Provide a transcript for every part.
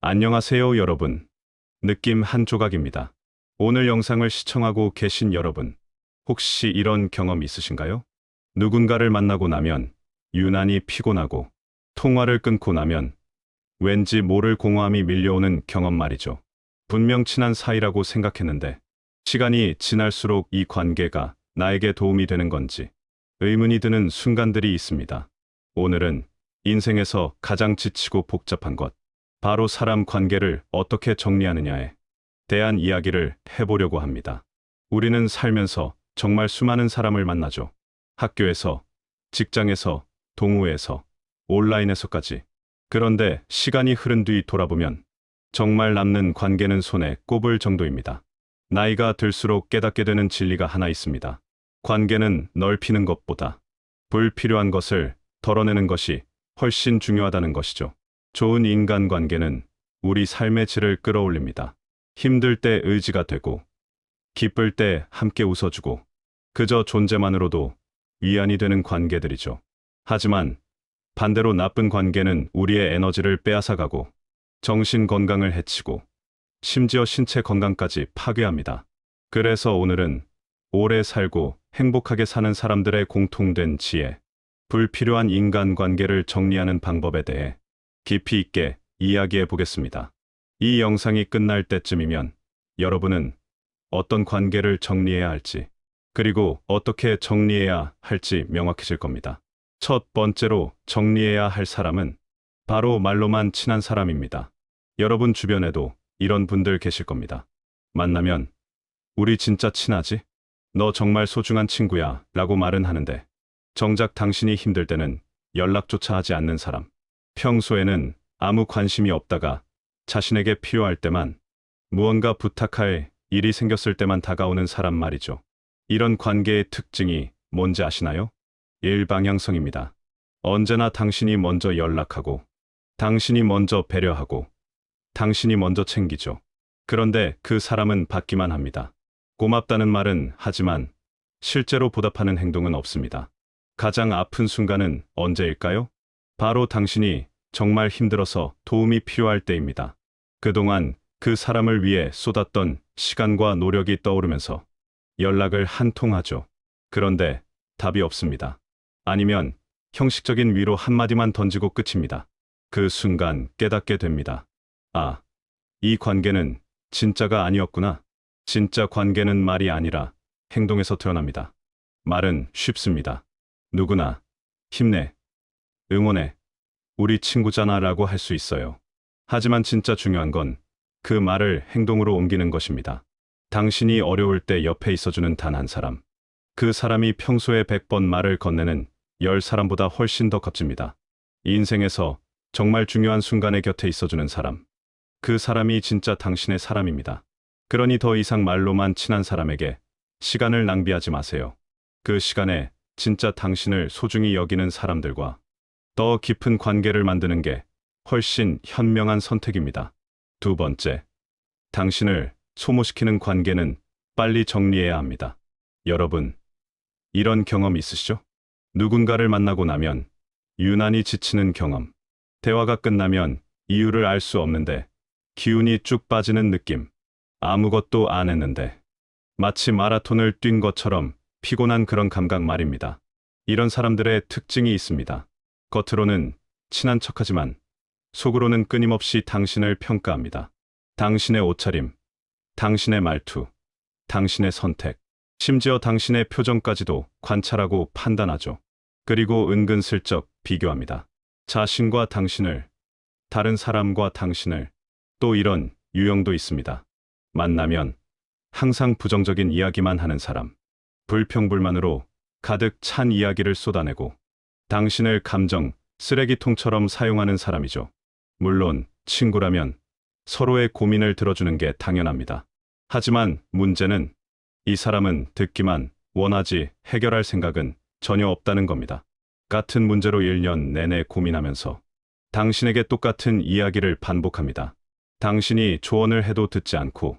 안녕하세요, 여러분. 느낌 한 조각입니다. 오늘 영상을 시청하고 계신 여러분, 혹시 이런 경험 있으신가요? 누군가를 만나고 나면 유난히 피곤하고, 통화를 끊고 나면 왠지 모를 공허함이 밀려오는 경험 말이죠. 분명 친한 사이라고 생각했는데 시간이 지날수록 이 관계가 나에게 도움이 되는 건지 의문이 드는 순간들이 있습니다. 오늘은 인생에서 가장 지치고 복잡한 것, 바로 사람 관계를 어떻게 정리하느냐에 대한 이야기를 해보려고 합니다. 우리는 살면서 정말 수많은 사람을 만나죠. 학교에서, 직장에서, 동호회에서, 온라인에서까지. 그런데 시간이 흐른 뒤 돌아보면 정말 남는 관계는 손에 꼽을 정도입니다. 나이가 들수록 깨닫게 되는 진리가 하나 있습니다. 관계는 넓히는 것보다 불필요한 것을 덜어내는 것이 훨씬 중요하다는 것이죠. 좋은 인간관계는 우리 삶의 질을 끌어올립니다. 힘들 때 의지가 되고, 기쁠 때 함께 웃어주고, 그저 존재만으로도 위안이 되는 관계들이죠. 하지만 반대로 나쁜 관계는 우리의 에너지를 빼앗아가고, 정신 건강을 해치고, 심지어 신체 건강까지 파괴합니다. 그래서 오늘은 오래 살고 행복하게 사는 사람들의 공통된 지혜, 불필요한 인간관계를 정리하는 방법에 대해 깊이 있게 이야기해 보겠습니다. 이 영상이 끝날 때쯤이면 여러분은 어떤 관계를 정리해야 할지, 그리고 어떻게 정리해야 할지 명확해질 겁니다. 첫 번째로 정리해야 할 사람은 바로 말로만 친한 사람입니다. 여러분 주변에도 이런 분들 계실 겁니다. 만나면 우리 진짜 친하지? 너 정말 소중한 친구야 라고 말은 하는데 정작 당신이 힘들 때는 연락조차 하지 않는 사람. 평소에는 아무 관심이 없다가 자신에게 필요할 때만, 무언가 부탁할 일이 생겼을 때만 다가오는 사람 말이죠. 이런 관계의 특징이 뭔지 아시나요? 일방향성입니다. 언제나 당신이 먼저 연락하고, 당신이 먼저 배려하고, 당신이 먼저 챙기죠. 그런데 그 사람은 받기만 합니다. 고맙다는 말은 하지만 실제로 보답하는 행동은 없습니다. 가장 아픈 순간은 언제일까요? 바로 당신이 정말 힘들어서 도움이 필요할 때입니다. 그동안 그 사람을 위해 쏟았던 시간과 노력이 떠오르면서 연락을 한 통 하죠. 그런데 답이 없습니다. 아니면 형식적인 위로 한마디만 던지고 끝입니다. 그 순간 깨닫게 됩니다. 아, 이 관계는 진짜가 아니었구나. 진짜 관계는 말이 아니라 행동에서 태어납니다. 말은 쉽습니다. 누구나 힘내, 응원해, 우리 친구잖아 라고 할 수 있어요. 하지만 진짜 중요한 건 그 말을 행동으로 옮기는 것입니다. 당신이 어려울 때 옆에 있어주는 단 한 사람. 그 사람이 평소에 100번 말을 건네는 10사람보다 훨씬 더 값집니다. 인생에서 정말 중요한 순간에 곁에 있어주는 사람. 그 사람이 진짜 당신의 사람입니다. 그러니 더 이상 말로만 친한 사람에게 시간을 낭비하지 마세요. 그 시간에 진짜 당신을 소중히 여기는 사람들과 더 깊은 관계를 만드는 게 훨씬 현명한 선택입니다. 두 번째, 당신을 소모시키는 관계는 빨리 정리해야 합니다. 여러분, 이런 경험 있으시죠? 누군가를 만나고 나면 유난히 지치는 경험. 대화가 끝나면 이유를 알 수 없는데 기운이 쭉 빠지는 느낌. 아무것도 안 했는데 마치 마라톤을 뛴 것처럼 피곤한 그런 감각 말입니다. 이런 사람들의 특징이 있습니다. 겉으로는 친한 척하지만 속으로는 끊임없이 당신을 평가합니다. 당신의 옷차림, 당신의 말투, 당신의 선택, 심지어 당신의 표정까지도 관찰하고 판단하죠. 그리고 은근슬쩍 비교합니다. 자신과 당신을, 다른 사람과 당신을. 또 이런 유형도 있습니다. 만나면 항상 부정적인 이야기만 하는 사람. 불평불만으로 가득 찬 이야기를 쏟아내고 당신을 감정 쓰레기통처럼 사용하는 사람이죠. 물론 친구라면 서로의 고민을 들어주는 게 당연합니다. 하지만 문제는 이 사람은 듣기만 원하지 해결할 생각은 전혀 없다는 겁니다. 같은 문제로 1년 내내 고민하면서 당신에게 똑같은 이야기를 반복합니다. 당신이 조언을 해도 듣지 않고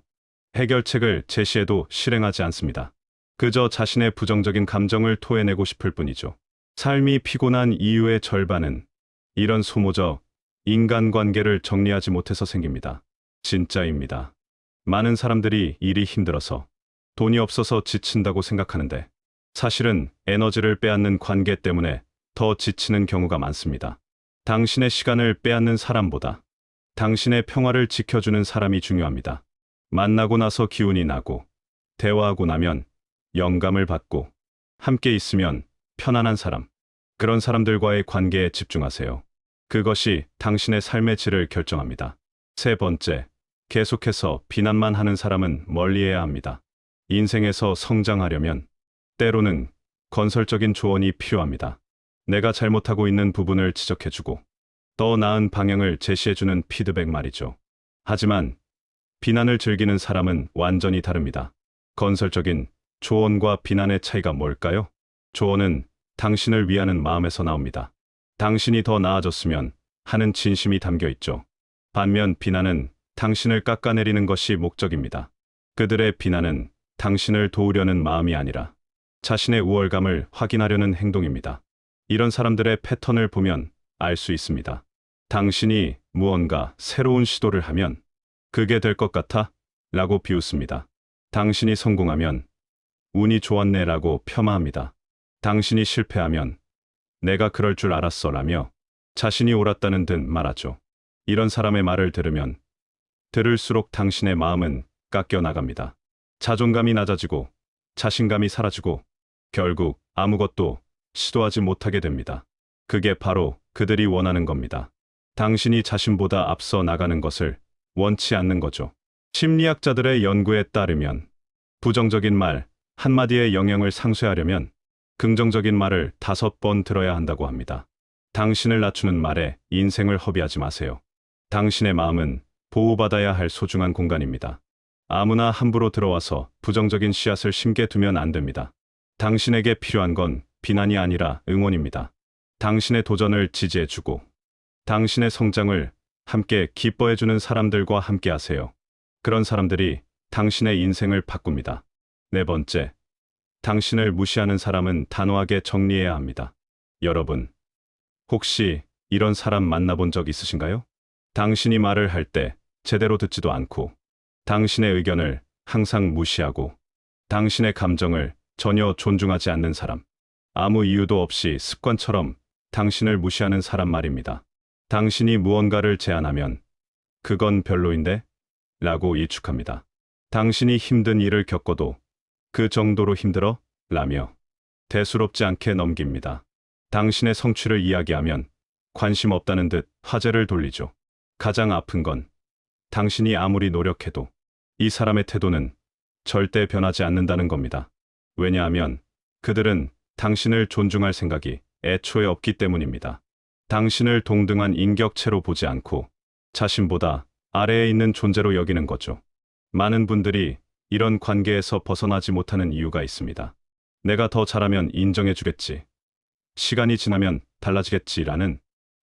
해결책을 제시해도 실행하지 않습니다. 그저 자신의 부정적인 감정을 토해내고 싶을 뿐이죠. 삶이 피곤한 이유의 절반은 이런 소모적 인간관계를 정리하지 못해서 생깁니다. 진짜입니다. 많은 사람들이 일이 힘들어서, 돈이 없어서 지친다고 생각하는데, 사실은 에너지를 빼앗는 관계 때문에 더 지치는 경우가 많습니다. 당신의 시간을 빼앗는 사람보다 당신의 평화를 지켜주는 사람이 중요합니다. 만나고 나서 기운이 나고, 대화하고 나면 영감을 받고, 함께 있으면 편안한 사람, 그런 사람들과의 관계에 집중하세요. 그것이 당신의 삶의 질을 결정합니다. 세 번째, 계속해서 비난만 하는 사람은 멀리해야 합니다. 인생에서 성장하려면 때로는 건설적인 조언이 필요합니다. 내가 잘못하고 있는 부분을 지적해주고 더 나은 방향을 제시해주는 피드백 말이죠. 하지만 비난을 즐기는 사람은 완전히 다릅니다. 건설적인 조언과 비난의 차이가 뭘까요? 조언은 당신을 위하는 마음에서 나옵니다. 당신이 더 나아졌으면 하는 진심이 담겨 있죠. 반면 비난은 당신을 깎아내리는 것이 목적입니다. 그들의 비난은 당신을 도우려는 마음이 아니라 자신의 우월감을 확인하려는 행동입니다. 이런 사람들의 패턴을 보면 알 수 있습니다. 당신이 무언가 새로운 시도를 하면 그게 될 것 같아? 라고 비웃습니다. 당신이 성공하면 운이 좋았네 라고 폄하합니다. 당신이 실패하면 내가 그럴 줄 알았어 라며 자신이 옳았다는 듯 말하죠. 이런 사람의 말을 들으면 들을수록 당신의 마음은 깎여 나갑니다. 자존감이 낮아지고 자신감이 사라지고 결국 아무것도 시도하지 못하게 됩니다. 그게 바로 그들이 원하는 겁니다. 당신이 자신보다 앞서 나가는 것을 원치 않는 거죠. 심리학자들의 연구에 따르면 부정적인 말 한마디의 영향을 상쇄하려면 긍정적인 말을 5번 들어야 한다고 합니다. 당신을 낮추는 말에 인생을 허비하지 마세요. 당신의 마음은 보호받아야 할 소중한 공간입니다. 아무나 함부로 들어와서 부정적인 씨앗을 심게 두면 안 됩니다. 당신에게 필요한 건 비난이 아니라 응원입니다. 당신의 도전을 지지해주고 당신의 성장을 함께 기뻐해주는 사람들과 함께 하세요. 그런 사람들이 당신의 인생을 바꿉니다. 네 번째, 당신을 무시하는 사람은 단호하게 정리해야 합니다. 여러분, 혹시 이런 사람 만나본 적 있으신가요? 당신이 말을 할 때 제대로 듣지도 않고 당신의 의견을 항상 무시하고 당신의 감정을 전혀 존중하지 않는 사람. 아무 이유도 없이 습관처럼 당신을 무시하는 사람 말입니다. 당신이 무언가를 제안하면 그건 별로인데? 라고 일축합니다. 당신이 힘든 일을 겪어도 그 정도로 힘들어? 라며 대수롭지 않게 넘깁니다. 당신의 성취를 이야기하면 관심 없다는 듯 화제를 돌리죠. 가장 아픈 건 당신이 아무리 노력해도 이 사람의 태도는 절대 변하지 않는다는 겁니다. 왜냐하면 그들은 당신을 존중할 생각이 애초에 없기 때문입니다. 당신을 동등한 인격체로 보지 않고 자신보다 아래에 있는 존재로 여기는 거죠. 많은 분들이 이런 관계에서 벗어나지 못하는 이유가 있습니다. 내가 더 잘하면 인정해주겠지. 시간이 지나면 달라지겠지라는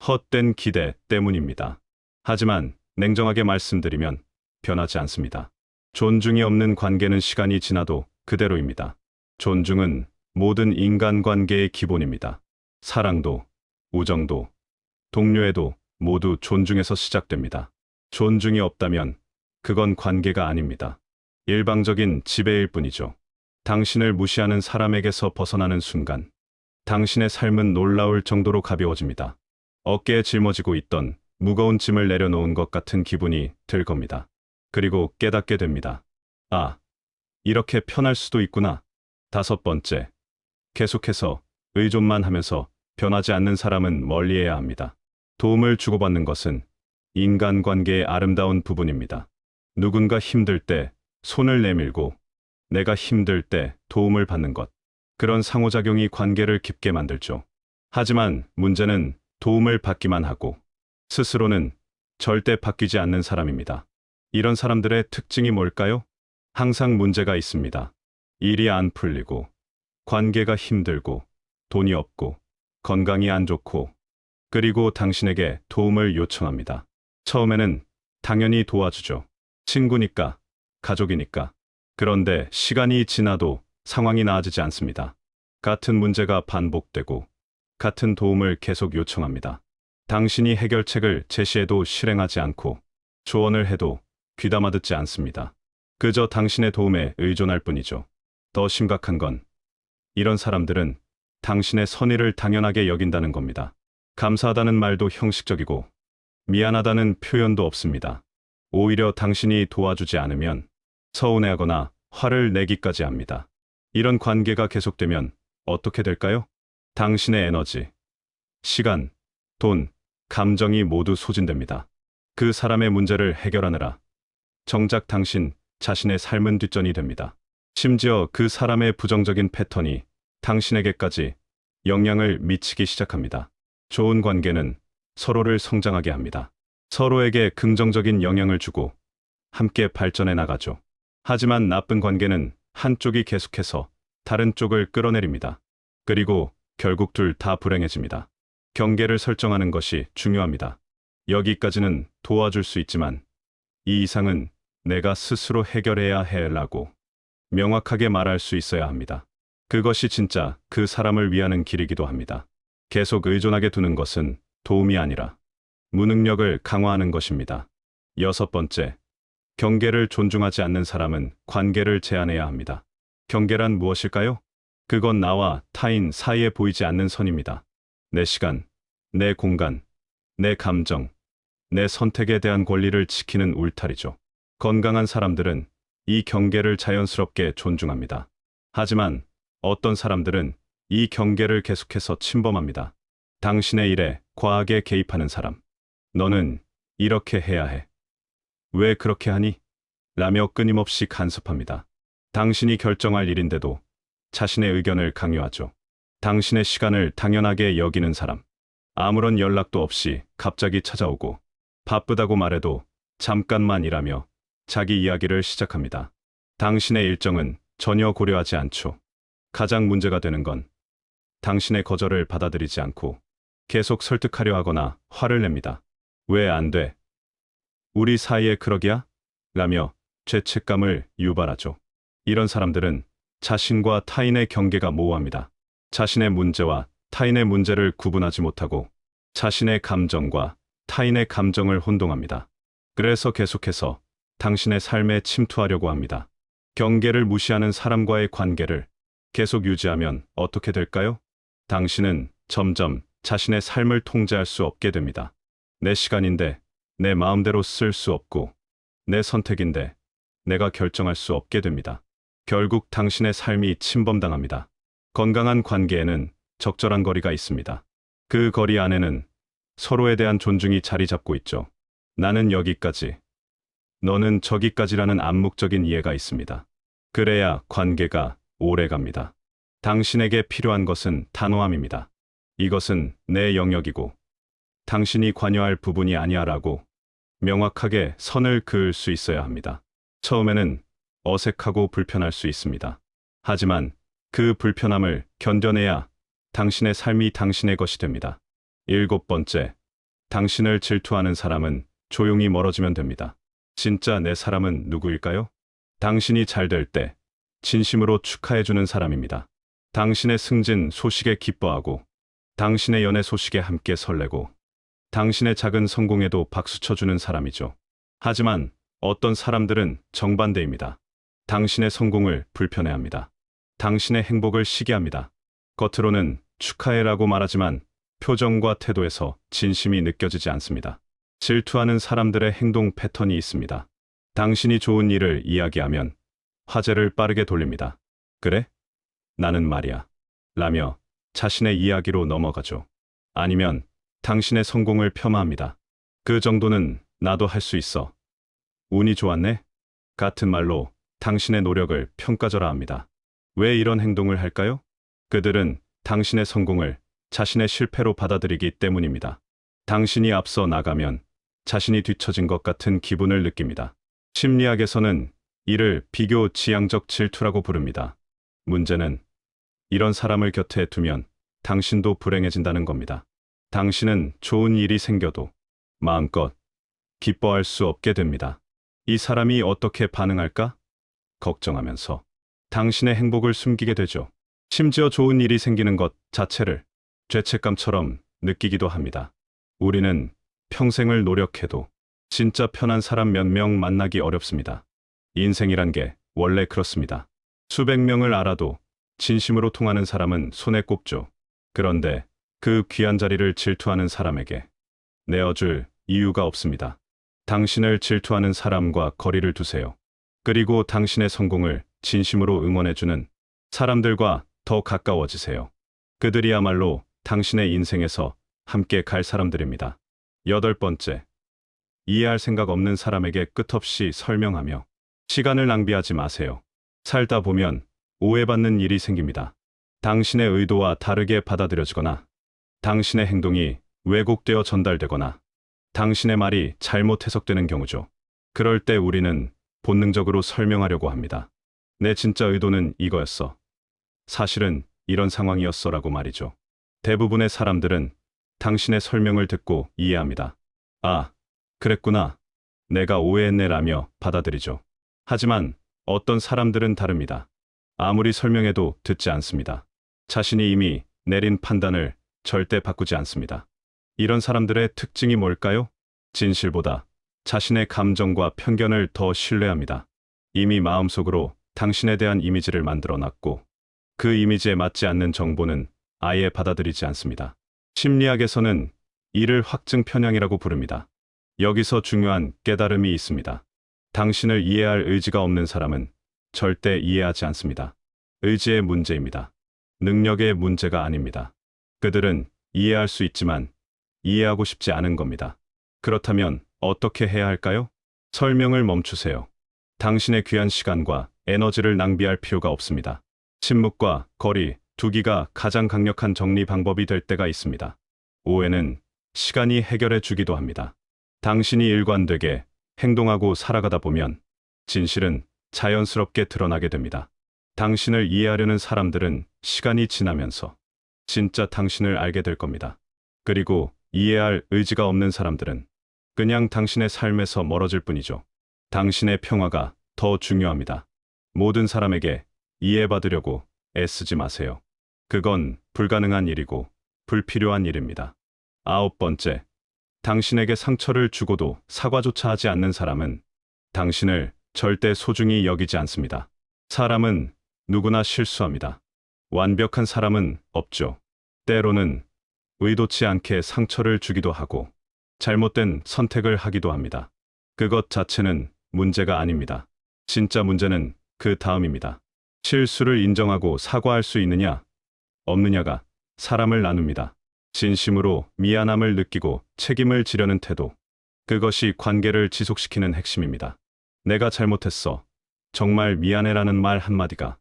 헛된 기대 때문입니다. 하지만 냉정하게 말씀드리면 변하지 않습니다. 존중이 없는 관계는 시간이 지나도 그대로입니다. 존중은 모든 인간관계의 기본입니다. 사랑도, 우정도, 동료애도 모두 존중에서 시작됩니다. 존중이 없다면 그건 관계가 아닙니다. 일방적인 지배일 뿐이죠. 당신을 무시하는 사람에게서 벗어나는 순간 당신의 삶은 놀라울 정도로 가벼워집니다. 어깨에 짊어지고 있던 무거운 짐을 내려놓은 것 같은 기분이 들 겁니다. 그리고 깨닫게 됩니다. 아, 이렇게 편할 수도 있구나. 5번째, 계속해서 의존만 하면서 변하지 않는 사람은 멀리해야 합니다. 도움을 주고받는 것은 인간관계의 아름다운 부분입니다. 누군가 힘들 때 손을 내밀고 내가 힘들 때 도움을 받는 것. 그런 상호작용이 관계를 깊게 만들죠. 하지만 문제는 도움을 받기만 하고 스스로는 절대 바뀌지 않는 사람입니다. 이런 사람들의 특징이 뭘까요? 항상 문제가 있습니다. 일이 안 풀리고, 관계가 힘들고, 돈이 없고, 건강이 안 좋고, 그리고 당신에게 도움을 요청합니다. 처음에는 당연히 도와주죠. 친구니까, 가족이니까. 그런데 시간이 지나도 상황이 나아지지 않습니다. 같은 문제가 반복되고, 같은 도움을 계속 요청합니다. 당신이 해결책을 제시해도 실행하지 않고 조언을 해도 귀담아 듣지 않습니다. 그저 당신의 도움에 의존할 뿐이죠. 더 심각한 건 이런 사람들은 당신의 선의를 당연하게 여긴다는 겁니다. 감사하다는 말도 형식적이고 미안하다는 표현도 없습니다. 오히려 당신이 도와주지 않으면 서운해하거나 화를 내기까지 합니다. 이런 관계가 계속되면 어떻게 될까요? 당신의 에너지, 시간, 돈, 감정이 모두 소진됩니다. 그 사람의 문제를 해결하느라 정작 당신 자신의 삶은 뒷전이 됩니다. 심지어 그 사람의 부정적인 패턴이 당신에게까지 영향을 미치기 시작합니다. 좋은 관계는 서로를 성장하게 합니다. 서로에게 긍정적인 영향을 주고 함께 발전해 나가죠. 하지만 나쁜 관계는 한쪽이 계속해서 다른 쪽을 끌어내립니다. 그리고 결국 둘 다 불행해집니다. 경계를 설정하는 것이 중요합니다. 여기까지는 도와줄 수 있지만 이 이상은 내가 스스로 해결해야 해라고 명확하게 말할 수 있어야 합니다. 그것이 진짜 그 사람을 위하는 길이기도 합니다. 계속 의존하게 두는 것은 도움이 아니라 무능력을 강화하는 것입니다. 6번째, 경계를 존중하지 않는 사람은 관계를 제한해야 합니다. 경계란 무엇일까요? 그건 나와 타인 사이에 보이지 않는 선입니다. 내 시간, 내 공간, 내 감정, 내 선택에 대한 권리를 지키는 울타리죠. 건강한 사람들은 이 경계를 자연스럽게 존중합니다. 하지만 어떤 사람들은 이 경계를 계속해서 침범합니다. 당신의 일에 과하게 개입하는 사람. 너는 이렇게 해야 해. 왜 그렇게 하니? 라며 끊임없이 간섭합니다. 당신이 결정할 일인데도 자신의 의견을 강요하죠. 당신의 시간을 당연하게 여기는 사람. 아무런 연락도 없이 갑자기 찾아오고 바쁘다고 말해도 잠깐만 일하며 자기 이야기를 시작합니다. 당신의 일정은 전혀 고려하지 않죠. 가장 문제가 되는 건 당신의 거절을 받아들이지 않고 계속 설득하려 하거나 화를 냅니다. 왜 안 돼? 우리 사이에 그러기야? 라며 죄책감을 유발하죠. 이런 사람들은 자신과 타인의 경계가 모호합니다. 자신의 문제와 타인의 문제를 구분하지 못하고 자신의 감정과 타인의 감정을 혼동합니다. 그래서 계속해서 당신의 삶에 침투하려고 합니다. 경계를 무시하는 사람과의 관계를 계속 유지하면 어떻게 될까요? 당신은 점점 자신의 삶을 통제할 수 없게 됩니다. 내 시간인데 내 마음대로 쓸 수 없고 내 선택인데 내가 결정할 수 없게 됩니다. 결국 당신의 삶이 침범당합니다. 건강한 관계에는 적절한 거리가 있습니다. 그 거리 안에는 서로에 대한 존중이 자리 잡고 있죠. 나는 여기까지, 너는 저기까지라는 암묵적인 이해가 있습니다. 그래야 관계가 오래 갑니다. 당신에게 필요한 것은 단호함입니다. 이것은 내 영역이고 당신이 관여할 부분이 아니야라고 명확하게 선을 그을 수 있어야 합니다. 처음에는 어색하고 불편할 수 있습니다. 하지만 그 불편함을 견뎌내야 당신의 삶이 당신의 것이 됩니다. 7번째, 당신을 질투하는 사람은 조용히 멀어지면 됩니다. 진짜 내 사람은 누구일까요? 당신이 잘 될 때 진심으로 축하해주는 사람입니다. 당신의 승진 소식에 기뻐하고 당신의 연애 소식에 함께 설레고 당신의 작은 성공에도 박수쳐주는 사람이죠. 하지만 어떤 사람들은 정반대입니다. 당신의 성공을 불편해합니다. 당신의 행복을 시기합니다. 겉으로는 축하해라고 말하지만 표정과 태도에서 진심이 느껴지지 않습니다. 질투하는 사람들의 행동 패턴이 있습니다. 당신이 좋은 일을 이야기하면 화제를 빠르게 돌립니다. 그래? 나는 말이야. 라며 자신의 이야기로 넘어가죠. 아니면 당신의 성공을 폄하합니다. 그 정도는 나도 할 수 있어. 운이 좋았네? 같은 말로 당신의 노력을 평가절하합니다. 왜 이런 행동을 할까요? 그들은 당신의 성공을 자신의 실패로 받아들이기 때문입니다. 당신이 앞서 나가면 자신이 뒤처진 것 같은 기분을 느낍니다. 심리학에서는 이를 비교 지향적 질투라고 부릅니다. 문제는 이런 사람을 곁에 두면 당신도 불행해진다는 겁니다. 당신은 좋은 일이 생겨도 마음껏 기뻐할 수 없게 됩니다. 이 사람이 어떻게 반응할까? 걱정하면서 당신의 행복을 숨기게 되죠. 심지어 좋은 일이 생기는 것 자체를 죄책감처럼 느끼기도 합니다. 우리는 평생을 노력해도 진짜 편한 사람 몇 명 만나기 어렵습니다. 인생이란 게 원래 그렇습니다. 수백 명을 알아도 진심으로 통하는 사람은 손에 꼽죠. 그런데 그 귀한 자리를 질투하는 사람에게 내어줄 이유가 없습니다. 당신을 질투하는 사람과 거리를 두세요. 그리고 당신의 성공을 진심으로 응원해주는 사람들과 더 가까워지세요. 그들이야말로 당신의 인생에서 함께 갈 사람들입니다. 8번째, 이해할 생각 없는 사람에게 끝없이 설명하며 시간을 낭비하지 마세요. 살다 보면 오해받는 일이 생깁니다. 당신의 의도와 다르게 받아들여지거나, 당신의 행동이 왜곡되어 전달되거나, 당신의 말이 잘못 해석되는 경우죠. 그럴 때 우리는 본능적으로 설명하려고 합니다. 내 진짜 의도는 이거였어. 사실은 이런 상황이었어라고 말이죠. 대부분의 사람들은 당신의 설명을 듣고 이해합니다. 아, 그랬구나. 내가 오해했네라며 받아들이죠. 하지만 어떤 사람들은 다릅니다. 아무리 설명해도 듣지 않습니다. 자신이 이미 내린 판단을 절대 바꾸지 않습니다. 이런 사람들의 특징이 뭘까요? 진실보다 자신의 감정과 편견을 더 신뢰합니다. 이미 마음속으로 당신에 대한 이미지를 만들어 놨고, 그 이미지에 맞지 않는 정보는 아예 받아들이지 않습니다. 심리학에서는 이를 확증 편향이라고 부릅니다. 여기서 중요한 깨달음이 있습니다. 당신을 이해할 의지가 없는 사람은 절대 이해하지 않습니다. 의지의 문제입니다. 능력의 문제가 아닙니다. 그들은 이해할 수 있지만 이해하고 싶지 않은 겁니다. 그렇다면 어떻게 해야 할까요? 설명을 멈추세요. 당신의 귀한 시간과 에너지를 낭비할 필요가 없습니다. 침묵과 거리, 두기가 가장 강력한 정리 방법이 될 때가 있습니다. 오해는 시간이 해결해 주기도 합니다. 당신이 일관되게 행동하고 살아가다 보면 진실은 자연스럽게 드러나게 됩니다. 당신을 이해하려는 사람들은 시간이 지나면서 진짜 당신을 알게 될 겁니다. 그리고 이해할 의지가 없는 사람들은 그냥 당신의 삶에서 멀어질 뿐이죠. 당신의 평화가 더 중요합니다. 모든 사람에게 이해받으려고 애쓰지 마세요. 그건 불가능한 일이고 불필요한 일입니다. 9번째, 당신에게 상처를 주고도 사과조차 하지 않는 사람은 당신을 절대 소중히 여기지 않습니다. 사람은 누구나 실수합니다. 완벽한 사람은 없죠. 때로는 의도치 않게 상처를 주기도 하고 잘못된 선택을 하기도 합니다. 그것 자체는 문제가 아닙니다. 진짜 문제는 그 다음입니다. 실수를 인정하고 사과할 수 있느냐, 없느냐가 사람을 나눕니다. 진심으로 미안함을 느끼고 책임을 지려는 태도, 그것이 관계를 지속시키는 핵심입니다. 내가 잘못했어. 정말 미안해라는 말 한마디가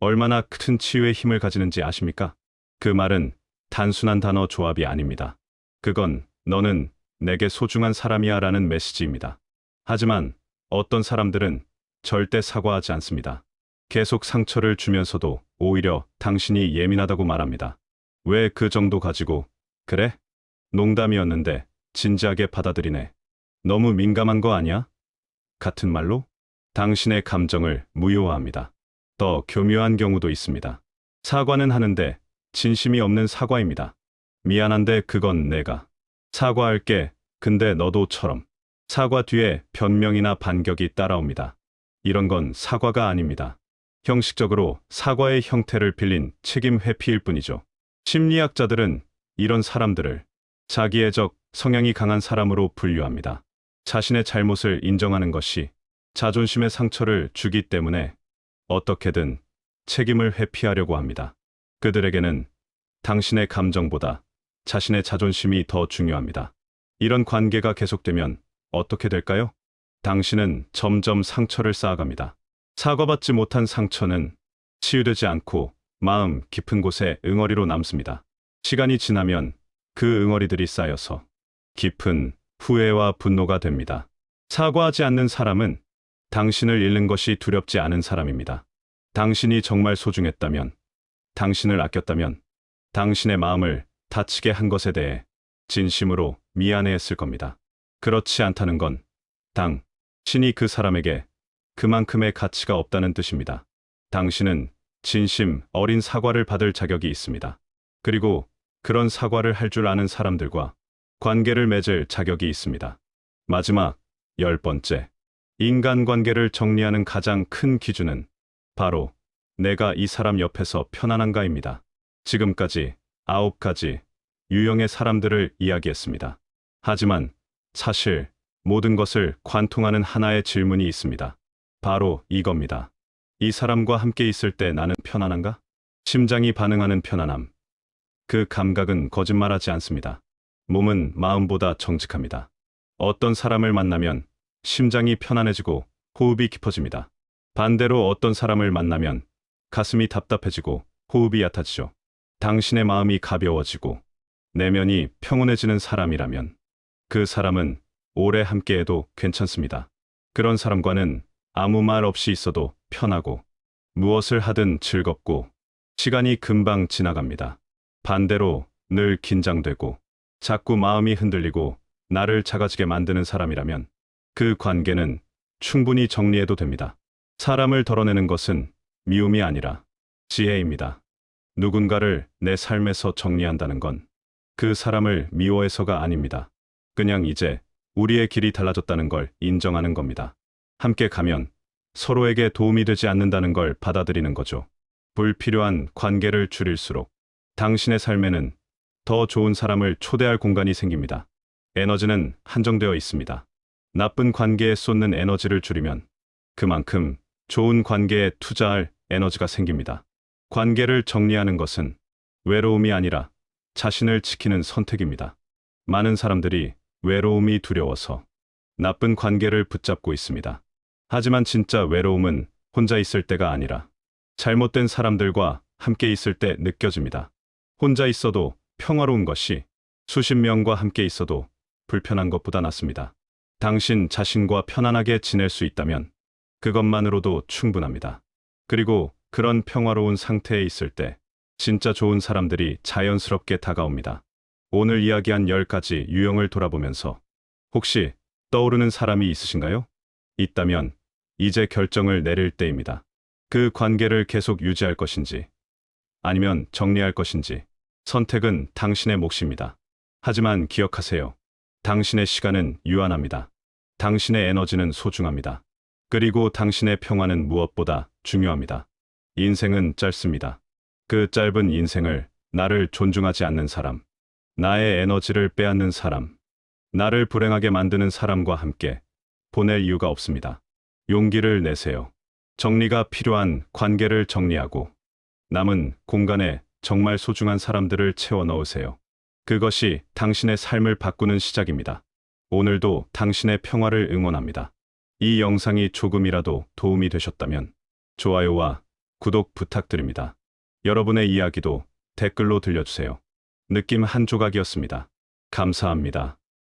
얼마나 큰 치유의 힘을 가지는지 아십니까? 그 말은 단순한 단어 조합이 아닙니다. 그건 너는 내게 소중한 사람이야 라는 메시지입니다. 하지만 어떤 사람들은 절대 사과하지 않습니다. 계속 상처를 주면서도 오히려 당신이 예민하다고 말합니다. 왜 그 정도 가지고, 그래? 농담이었는데 진지하게 받아들이네. 너무 민감한 거 아니야? 같은 말로 당신의 감정을 무효화합니다. 더 교묘한 경우도 있습니다. 사과는 하는데 진심이 없는 사과입니다. 미안한데 그건 내가 사과할게. 근데 너도처럼. 사과 뒤에 변명이나 반격이 따라옵니다. 이런 건 사과가 아닙니다. 형식적으로 사과의 형태를 빌린 책임 회피일 뿐이죠. 심리학자들은 이런 사람들을 자기애적 성향이 강한 사람으로 분류합니다. 자신의 잘못을 인정하는 것이 자존심의 상처를 주기 때문에 어떻게든 책임을 회피하려고 합니다. 그들에게는 당신의 감정보다 자신의 자존심이 더 중요합니다. 이런 관계가 계속되면 어떻게 될까요? 당신은 점점 상처를 쌓아갑니다. 사과받지 못한 상처는 치유되지 않고 마음 깊은 곳에 응어리로 남습니다. 시간이 지나면 그 응어리들이 쌓여서 깊은 후회와 분노가 됩니다. 사과하지 않는 사람은 당신을 잃는 것이 두렵지 않은 사람입니다. 당신이 정말 소중했다면, 당신을 아꼈다면, 당신의 마음을 다치게 한 것에 대해 진심으로 미안해했을 겁니다. 그렇지 않다는 건 당신이 그 사람에게 그만큼의 가치가 없다는 뜻입니다. 당신은 진심 어린 사과를 받을 자격이 있습니다. 그리고 그런 사과를 할 줄 아는 사람들과 관계를 맺을 자격이 있습니다. 마지막 10번째. 인간관계를 정리하는 가장 큰 기준은 바로 내가 이 사람 옆에서 편안한가입니다. 지금까지 9가지 유형의 사람들을 이야기했습니다. 하지만 사실 모든 것을 관통하는 하나의 질문이 있습니다. 바로 이겁니다. 이 사람과 함께 있을 때 나는 편안한가? 심장이 반응하는 편안함. 그 감각은 거짓말하지 않습니다. 몸은 마음보다 정직합니다. 어떤 사람을 만나면 심장이 편안해지고 호흡이 깊어집니다. 반대로 어떤 사람을 만나면 가슴이 답답해지고 호흡이 얕아지죠. 당신의 마음이 가벼워지고 내면이 평온해지는 사람이라면 그 사람은 오래 함께해도 괜찮습니다. 그런 사람과는 아무 말 없이 있어도 편하고 무엇을 하든 즐겁고 시간이 금방 지나갑니다. 반대로 늘 긴장되고 자꾸 마음이 흔들리고 나를 작아지게 만드는 사람이라면 그 관계는 충분히 정리해도 됩니다. 사람을 덜어내는 것은 미움이 아니라 지혜입니다. 누군가를 내 삶에서 정리한다는 건 그 사람을 미워해서가 아닙니다. 그냥 이제 우리의 길이 달라졌다는 걸 인정하는 겁니다. 함께 가면 서로에게 도움이 되지 않는다는 걸 받아들이는 거죠. 불필요한 관계를 줄일수록 당신의 삶에는 더 좋은 사람을 초대할 공간이 생깁니다. 에너지는 한정되어 있습니다. 나쁜 관계에 쏟는 에너지를 줄이면 그만큼 좋은 관계에 투자할 에너지가 생깁니다. 관계를 정리하는 것은 외로움이 아니라 자신을 지키는 선택입니다. 많은 사람들이 외로움이 두려워서 나쁜 관계를 붙잡고 있습니다. 하지만 진짜 외로움은 혼자 있을 때가 아니라 잘못된 사람들과 함께 있을 때 느껴집니다. 혼자 있어도 평화로운 것이 수십 명과 함께 있어도 불편한 것보다 낫습니다. 당신 자신과 편안하게 지낼 수 있다면 그것만으로도 충분합니다. 그리고 그런 평화로운 상태에 있을 때 진짜 좋은 사람들이 자연스럽게 다가옵니다. 오늘 이야기한 10가지 유형을 돌아보면서 혹시 떠오르는 사람이 있으신가요? 있다면 이제 결정을 내릴 때입니다. 그 관계를 계속 유지할 것인지 아니면 정리할 것인지 선택은 당신의 몫입니다. 하지만 기억하세요. 당신의 시간은 유한합니다. 당신의 에너지는 소중합니다. 그리고 당신의 평화는 무엇보다 중요합니다. 인생은 짧습니다. 그 짧은 인생을 나를 존중하지 않는 사람, 나의 에너지를 빼앗는 사람, 나를 불행하게 만드는 사람과 함께 보낼 이유가 없습니다. 용기를 내세요. 정리가 필요한 관계를 정리하고 남은 공간에 정말 소중한 사람들을 채워 넣으세요. 그것이 당신의 삶을 바꾸는 시작입니다. 오늘도 당신의 평화를 응원합니다. 이 영상이 조금이라도 도움이 되셨다면 좋아요와 구독 부탁드립니다. 여러분의 이야기도 댓글로 들려주세요. 느낌 한 조각이었습니다. 감사합니다.